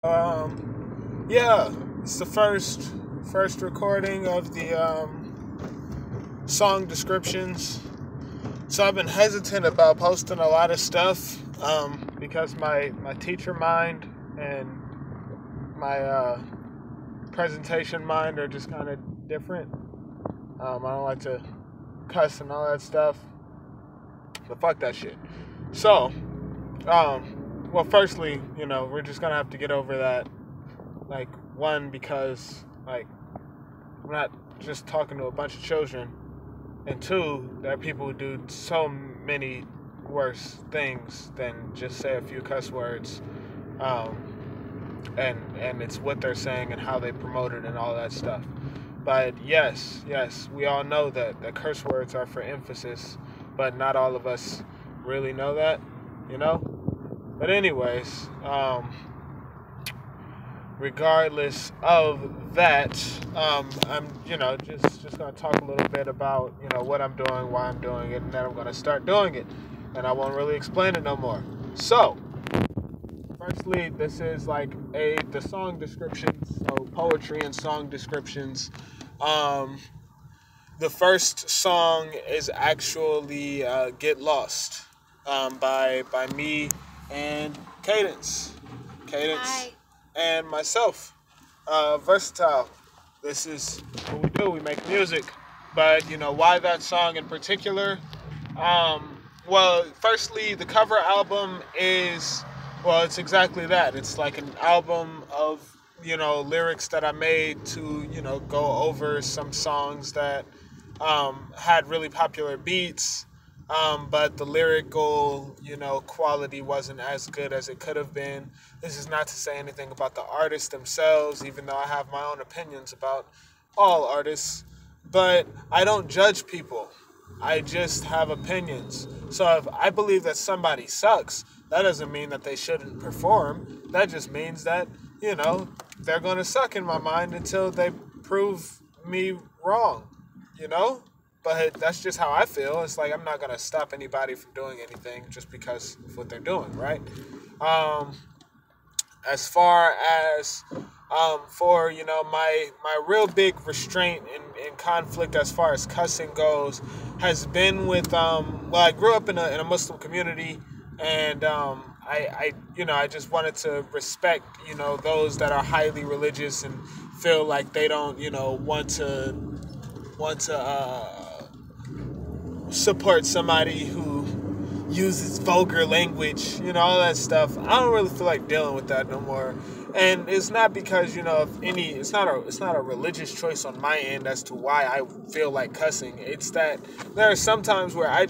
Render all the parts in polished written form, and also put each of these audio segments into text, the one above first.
Yeah, it's the first recording of the song descriptions. So I've been hesitant about posting a lot of stuff because my teacher mind and my presentation mind are just kind of different. I don't like to cuss and all that stuff, but fuck that shit. So, well, firstly, we're just gonna have to get over that. Like, one, because like I'm not just talking to a bunch of children, and two, there are people who do so many worse things than just say a few cuss words, and it's what they're saying and how they promote it and all that stuff. But yes, we all know that curse words are for emphasis, but not all of us really know that, you know. But anyways, regardless of that, I'm just gonna talk a little bit about what I'm doing, why I'm doing it, and then I'm gonna start doing it, and I won't really explain it no more. So, firstly, this is like the song descriptions, so poetry and song descriptions. Um, the first song is actually "Get Lost" by me and Cadence Hi. and myself. Versatile. This is what we do. We make music, but why that song in particular? Well, firstly, the cover album is, well, it's exactly that. It's like an album of lyrics that I made to go over some songs that had really popular beats, but the lyrical quality wasn't as good as it could have been. This is not to say anything about the artists themselves, even though I have my own opinions about all artists. But I don't judge people. I just have opinions. So if I believe that somebody sucks, that doesn't mean that they shouldn't perform. That just means that, they're going to suck in my mind until they prove me wrong, you know? But that's just how I feel. It's like I'm not going to stop anybody from doing anything just because of what they're doing, right? Um, as far as for my real big restraint and conflict as far as cussing goes has been with well, I grew up in a Muslim community, and I just wanted to respect those that are highly religious and feel like they don't want to support somebody who uses vulgar language, all that stuff. I don't really feel like dealing with that no more. And it's not because, of any it's not a religious choice on my end as to why I feel like cussing. It's that there are some times where I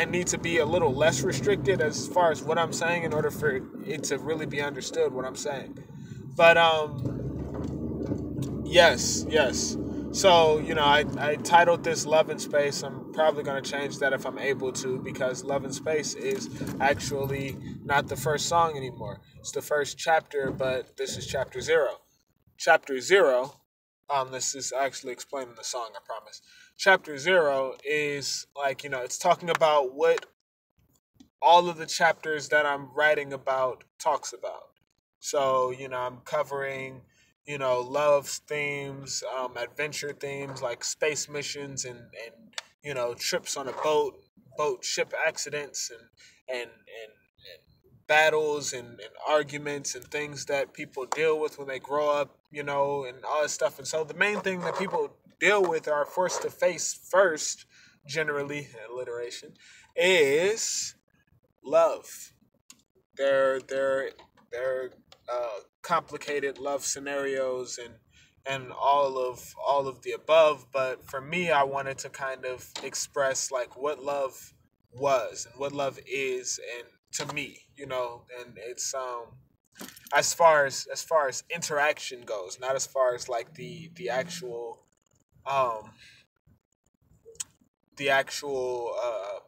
need to be a little less restricted as far as what I'm saying in order for it to really be understood what I'm saying. But yes. So, I titled this Love and Space. I'm probably going to change that if I'm able to, because Love and Space is actually not the first song anymore. It's the first chapter, but this is chapter zero. Chapter zero, this is actually explaining the song, I promise. Chapter zero is like, it's talking about what all of the chapters that I'm writing about talks about. So, I'm covering, love themes, adventure themes like space missions and trips on a boat ship accidents and battles and arguments and things that people deal with when they grow up, and all that stuff. And so the main thing that people deal with are forced to face first, generally, alliteration, is love. They're complicated love scenarios and all of the above. But for me, I wanted to kind of express like what love was and what love is, and to me, and it's as far as interaction goes, not as far as like um the actual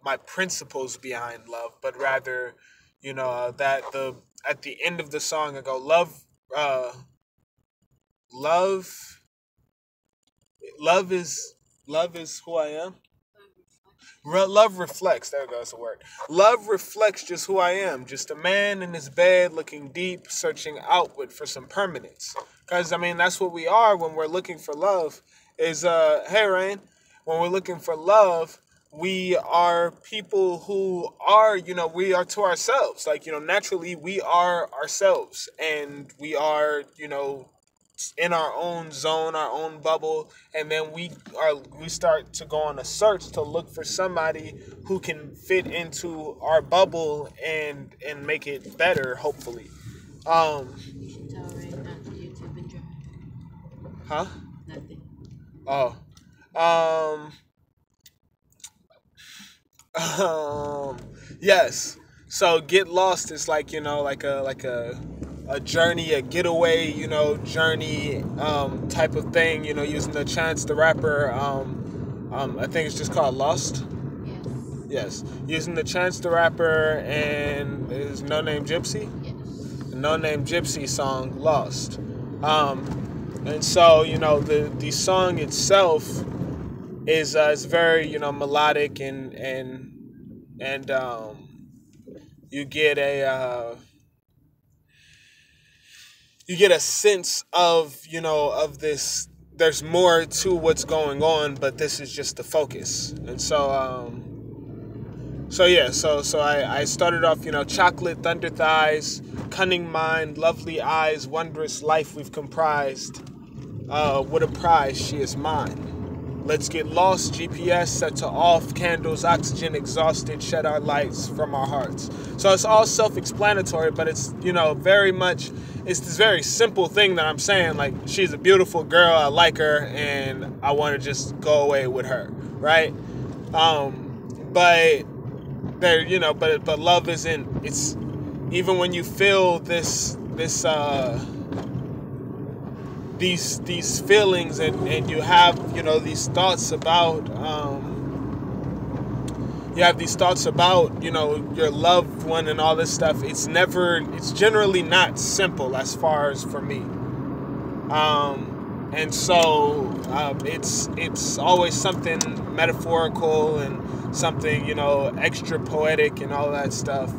my principles behind love, but rather, that the at the end of the song I go, uh love love is who I am. Love reflects. There goes the word. Love reflects just who I am. Just a man in his bed, looking deep, searching outward for some permanence. Because I mean, that's what we are when we're looking for love. Is hey Rain, when we're looking for love, we are people who are, we are to ourselves. Like, naturally we are ourselves, and we are, in our own zone, our own bubble, and then we start to go on a search to look for somebody who can fit into our bubble and make it better, hopefully. Um, You should tell Ray not to YouTube and drive. huh? Nothing. Oh. Um, yes. So Get Lost is like, like a journey, a getaway, journey type of thing, using the Chance the Rapper I think it's just called Lost. Yes. Yes. Using the Chance the Rapper and his No Name Gypsy. Yes. The No Name Gypsy song Lost. And so, the song itself is very, melodic, and you get a sense of, of this. There's more to what's going on, but this is just the focus. And so yeah, so I started off, chocolate, thunder thighs, cunning mind, lovely eyes, wondrous life we've comprised. What a prize, she is mine. Let's get lost, GPS set to off, candles, oxygen exhausted, shed our lights from our hearts. So it's all self-explanatory, but it's, very much, it's this very simple thing that I'm saying, like, she's a beautiful girl, I like her, and I want to just go away with her, right? But there, but love isn't, it's, even when you feel these feelings, and you have, these thoughts about your loved one and all this stuff, it's generally not simple, as far as for me. And so it's always something metaphorical and something, extra poetic and all that stuff.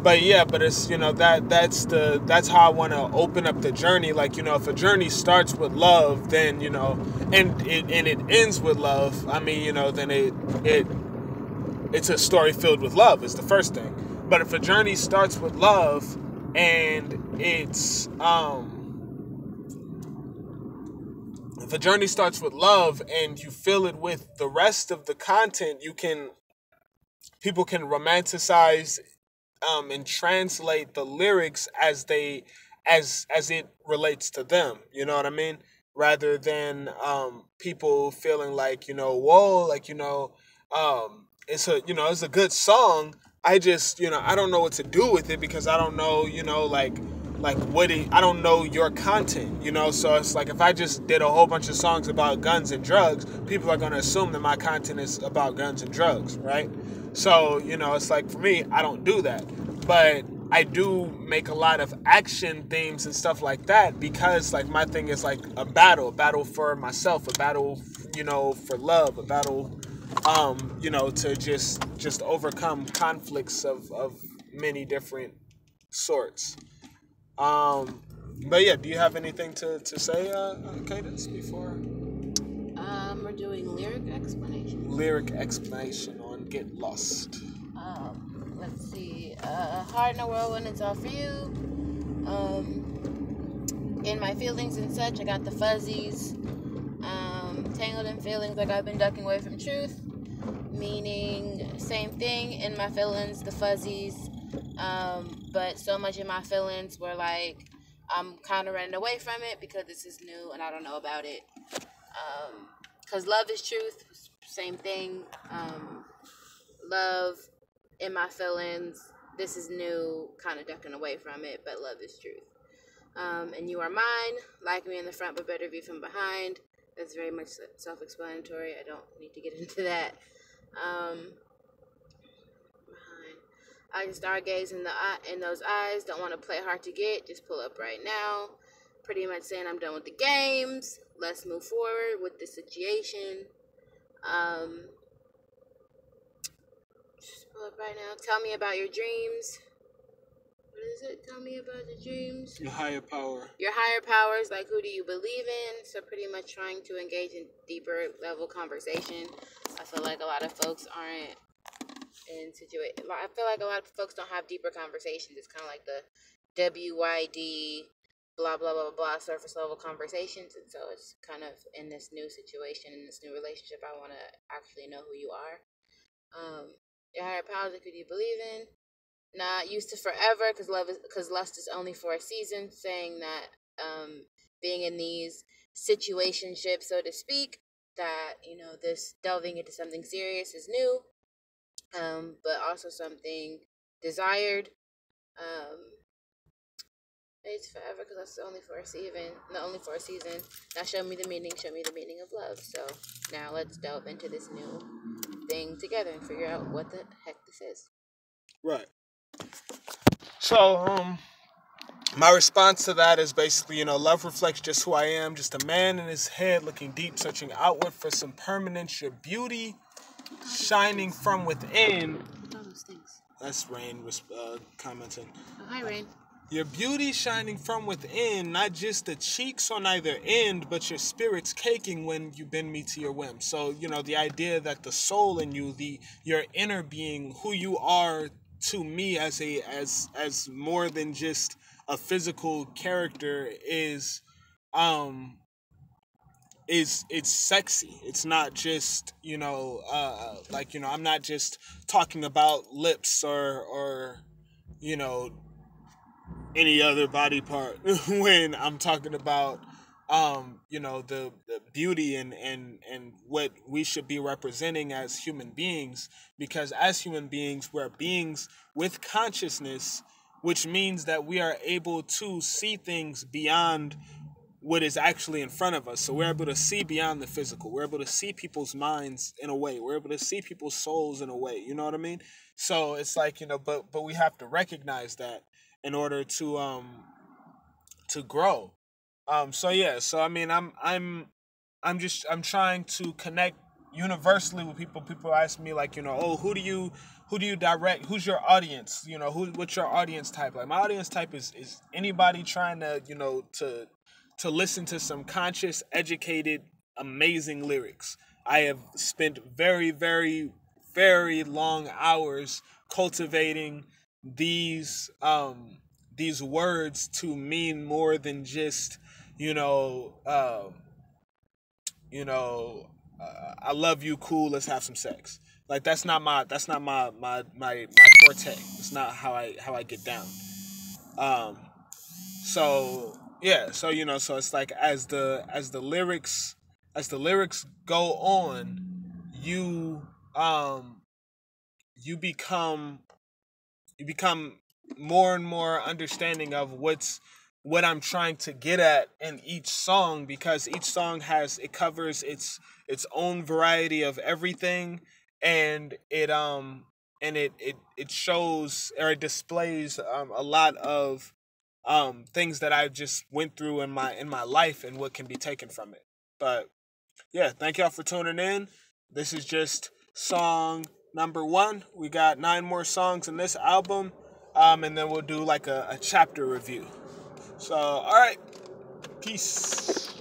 But yeah, but it's, that's how I want to open up the journey. Like, if a journey starts with love, then, and it ends with love, I mean, then it's a story filled with love is the first thing. But if a journey starts with love, and if a journey starts with love and you fill it with the rest of the content, people can romanticize, and translate the lyrics as it relates to them. You know what I mean? Rather than people feeling like, whoa, like, it's a good song. I just, I don't know what to do with it, because I don't know, I don't know your content, So it's like, if I just did a whole bunch of songs about guns and drugs, people are going to assume that my content is about guns and drugs, right? So, it's like, for me, I don't do that. But I do make a lot of action themes and stuff like that, because, like, my thing is like a battle for myself, a battle, for love, a battle, to just overcome conflicts of many different sorts. But yeah, do you have anything to say, Cadence, before? We're doing Lyric explanation on Get Lost. Let's see. Heart in a world when it's all for you. In my feelings and such, I got the fuzzies. Tangled in feelings like I've been ducking away from truth. Meaning, same thing. In my feelings, the fuzzies. But so much in my feelings were like, I'm kind of running away from it because this is new and I don't know about it. Because love is truth. Same thing. Love in my feelings. This is new, kind of ducking away from it, but love is truth. And you are mine, like me in the front, but better view from behind. That's very much self-explanatory. I don't need to get into that. I can stargaze in those eyes. Don't want to play hard to get. Just pull up right now. Pretty much saying I'm done with the games. Let's move forward with the situation. pull up right now. Tell me about your dreams. What is it? Tell me about the dreams. Your higher power. Your higher powers, like who do you believe in? So pretty much trying to engage in deeper level conversation. I feel like a lot of folks aren't in situation. I feel like a lot of folks don't have deeper conversations. It's kind of like the WYD blah blah blah blah surface level conversations, and so it's kind of in this new situation, in this new relationship, I want to actually know who you are. Your higher powers, like who do you believe in? Not used to forever, because lust is only for a season. Saying that being in these situationships, so to speak, that this delving into something serious is new, but also something desired. It's forever because that's only for a season. Not only for a season. Now show me the meaning. Show me the meaning of love. So now let's delve into this new thing together and figure out what the heck this is. Right. So, my response to that is basically, love reflects just who I am, just a man in his head looking deep, searching outward for some permanence, your beauty shining from within. What are those things? That's Rain commenting. Oh, hi, Rain. Your beauty shining from within, not just the cheeks on either end, but your spirit's caking when you bend me to your whim. So, the idea that the soul in you, your inner being, who you are to me as more than just a physical character is it's sexy. It's not just, I'm not just talking about lips or any other body part when I'm talking about the beauty and what we should be representing as human beings, because as human beings we're beings with consciousness, which means that we are able to see things beyond what is actually in front of us. So we're able to see beyond the physical. We're able to see people's minds in a way. We're able to see people's souls in a way. You know what I mean? So it's like, but we have to recognize that in order to grow. So I mean, I'm trying to connect universally with people. People ask me like, who do you direct? Who's your audience? What's your audience type? Like my audience type is anybody trying to, to listen to some conscious, educated, amazing lyrics. I have spent very, very, very long hours cultivating these words to mean more than just I love you, cool, let's have some sex. Like that's not my forte. It's not how I get down. So it's like as the lyrics go on, you become more and more understanding of what I'm trying to get at in each song, because each song covers its own variety of everything, and it shows, or it displays a lot of things that I just went through in my life and what can be taken from it. But yeah, thank y'all for tuning in. This is just song number 1. We got 9 more songs in this album, and then we'll do like a chapter review. So, all right, peace.